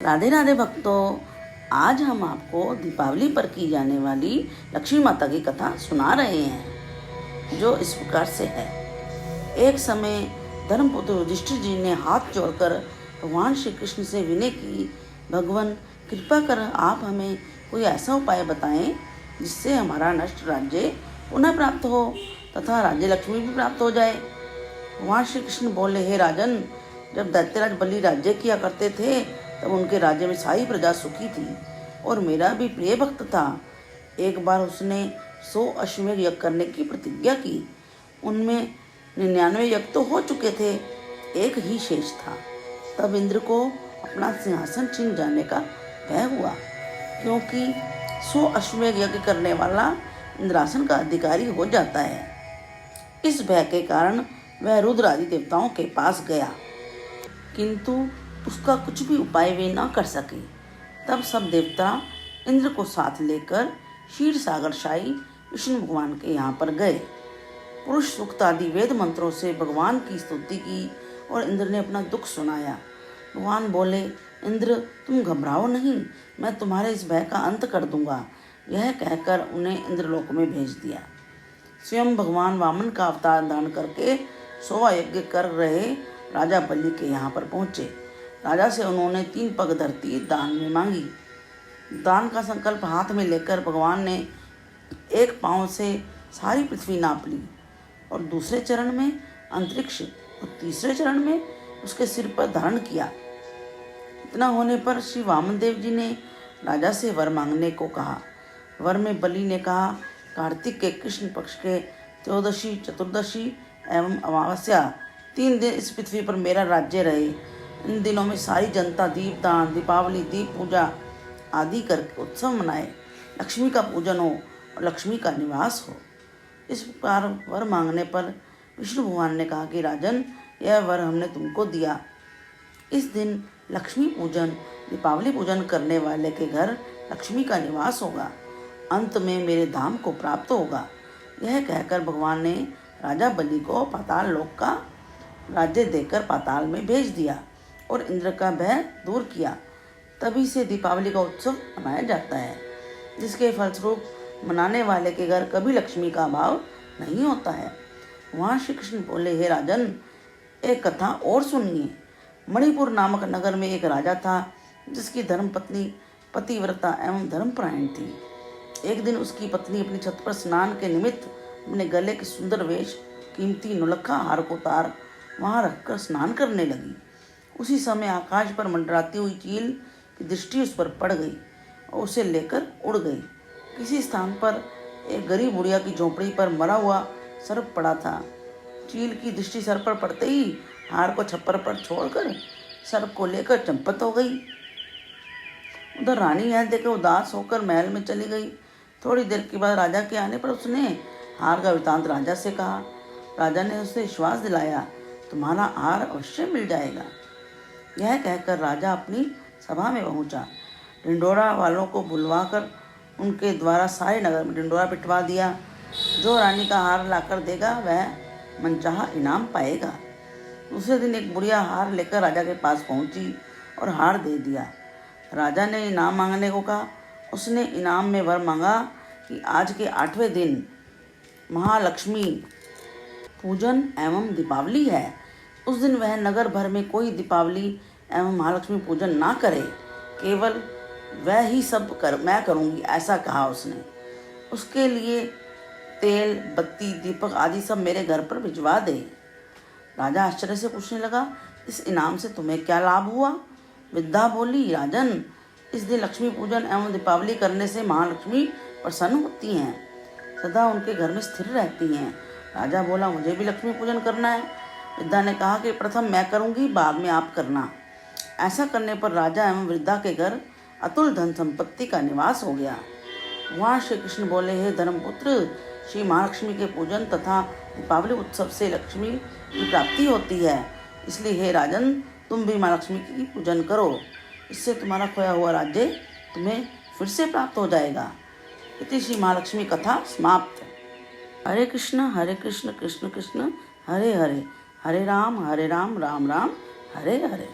राधे राधे भक्तों, आज हम आपको दीपावली पर की जाने वाली लक्ष्मी माता की कथा सुना रहे हैं, जो इस प्रकार से है। एक समय धर्मपुत्र युधिष्ठिर जी ने हाथ जोड़कर भगवान श्री कृष्ण से विनय की, भगवान कृपा कर आप हमें कोई ऐसा उपाय बताएं जिससे हमारा नष्ट राज्य पुनः प्राप्त हो तथा राज्य लक्ष्मी भी प्राप्त हो जाए। भगवान श्री कृष्ण बोले, हे राजन, जब दैत्यराज बलि राज्य किया करते थे तब उनके राज्य में सारी प्रजा सुखी थी और मेरा भी प्रिय भक्त था। एक बार उसने 100 अश्वमेध यज्ञ करने की प्रतिज्ञा की। उनमें 99 यज्ञ तो हो चुके थे, एक ही शेष था। तब इंद्र को अपना सिंहासन छीन जाने का भय हुआ, क्योंकि 100 अश्वमेध यज्ञ करने वाला इंद्रासन का अधिकारी हो जाता है। इस भय के कारण वह रुद्र आदि देवताओं के पास गया, किंतु उसका कुछ भी उपाय वे न कर सके। तब सब देवता इंद्र को साथ लेकर क्षीर सागर शाही विष्णु भगवान के यहाँ पर गए। पुरुष सूक्त आदि वेद मंत्रों से भगवान की स्तुति की और इंद्र ने अपना दुख सुनाया। भगवान बोले, इंद्र, तुम घबराओ नहीं, मैं तुम्हारे इस भय का अंत कर दूंगा। यह कहकर उन्हें इंद्रलोक में भेज दिया। स्वयं भगवान वामन का अवतार धारण करके 100 यज्ञ कर रहे राजा बलि के यहाँ पर पहुँचे। राजा से उन्होंने 3 पग धरती दान में मांगी। दान का संकल्प हाथ में लेकर भगवान ने एक पांव से सारी पृथ्वी नाप ली और दूसरे चरण में अंतरिक्ष और तीसरे चरण में उसके सिर पर धारण किया। इतना होने पर श्री वामनदेव जी ने राजा से वर मांगने को कहा। वर में बलि ने कहा, कार्तिक के कृष्ण पक्ष के त्रयोदशी, चतुर्दशी एवं अमावस्या 3 दिन इस पृथ्वी पर मेरा राज्य रहे। इन दिनों में सारी जनता दीपदान, दीपावली, दीप पूजा आदि करके उत्सव मनाए, लक्ष्मी का पूजन हो और लक्ष्मी का निवास हो। इस प्रकार वर मांगने पर विष्णु भगवान ने कहा कि राजन, यह वर हमने तुमको दिया। इस दिन लक्ष्मी पूजन, दीपावली पूजन करने वाले के घर लक्ष्मी का निवास होगा, अंत में मेरे धाम को प्राप्त होगा। यह कहकर भगवान ने राजा बलि को पाताल लोक का राज्य देकर पाताल में भेज दिया और इंद्र का भय दूर किया। तभी से दीपावली का उत्सव मनाया जाता है, जिसके फलस्वरूप मनाने वाले के घर कभी लक्ष्मी का अभाव नहीं होता है। वहाँ श्री कृष्ण बोले, हे राजन, एक कथा और सुनिए। मणिपुर नामक नगर में एक राजा था, जिसकी धर्मपत्नी पतिव्रता एवं धर्मपरायण थी। एक दिन उसकी पत्नी अपनी छत पर स्नान के निमित्त अपने गले के सुंदर वेश, कीमती नौलखा हार को उतार वहाँ रखकर स्नान करने लगी। उसी समय आकाश पर मंडराती हुई चील की दृष्टि उस पर पड़ गई और उसे लेकर उड़ गई। किसी स्थान पर एक गरीब बुढ़िया की झोपड़ी पर मरा हुआ सर्प पड़ा था। चील की दृष्टि सर पर पड़ते ही हार को छप्पर पर छोड़कर सर्प को लेकर चंपत हो गई। उधर रानी यह देखकर उदास होकर महल में चली गई। थोड़ी देर के बाद राजा के आने पर उसने हार का वृतांत राजा से कहा। राजा ने उसे विश्वास दिलाया, तुम्हारा हार अवश्य मिल जाएगा। यह कहकर राजा अपनी सभा में पहुंचा। ढिंढोरा वालों को बुलवाकर उनके द्वारा सारे नगर में ढिंढोरा पिटवा दिया। जो रानी का हार लाकर देगा वह मनचाहा इनाम पाएगा। दूसरे दिन एक बुढ़िया हार लेकर राजा के पास पहुंची और हार दे दिया। राजा ने इनाम मांगने को कहा। उसने इनाम में वर मांगा कि आज के 8वें दिन महालक्ष्मी पूजन एवं दीपावली है। उस दिन वह नगर भर में कोई दीपावली एवं महालक्ष्मी पूजन ना करे, केवल वह ही सब मैं करूँगी, ऐसा कहा उसने। उसके लिए तेल, बत्ती, दीपक आदि सब मेरे घर पर भिजवा दे। राजा आश्चर्य से पूछने लगा, इस इनाम से तुम्हें क्या लाभ हुआ? वृद्धा बोली, राजन, इस दिन लक्ष्मी पूजन एवं दीपावली करने से महालक्ष्मी प्रसन्न होती हैं, सदा उनके घर में स्थिर रहती हैं। राजा बोला, मुझे भी लक्ष्मी पूजन करना है। वृद्धा ने कहा कि प्रथम मैं करूंगी, बाद में आप करना। ऐसा करने पर राजा एवं वृद्धा के घर अतुल धन संपत्ति का निवास हो गया। वहाँ श्री कृष्ण बोले, हे धर्मपुत्र, श्री महालक्ष्मी के पूजन तथा दीपावली उत्सव से लक्ष्मी की प्राप्ति होती है। इसलिए हे राजन, तुम भी महालक्ष्मी की पूजन करो, इससे तुम्हारा खोया हुआ राज्य तुम्हें फिर से प्राप्त हो जाएगा। इति श्री महालक्ष्मी कथा समाप्त। हरे कृष्ण कृष्ण कृष्ण हरे हरे, हरे राम राम राम हरे हरे।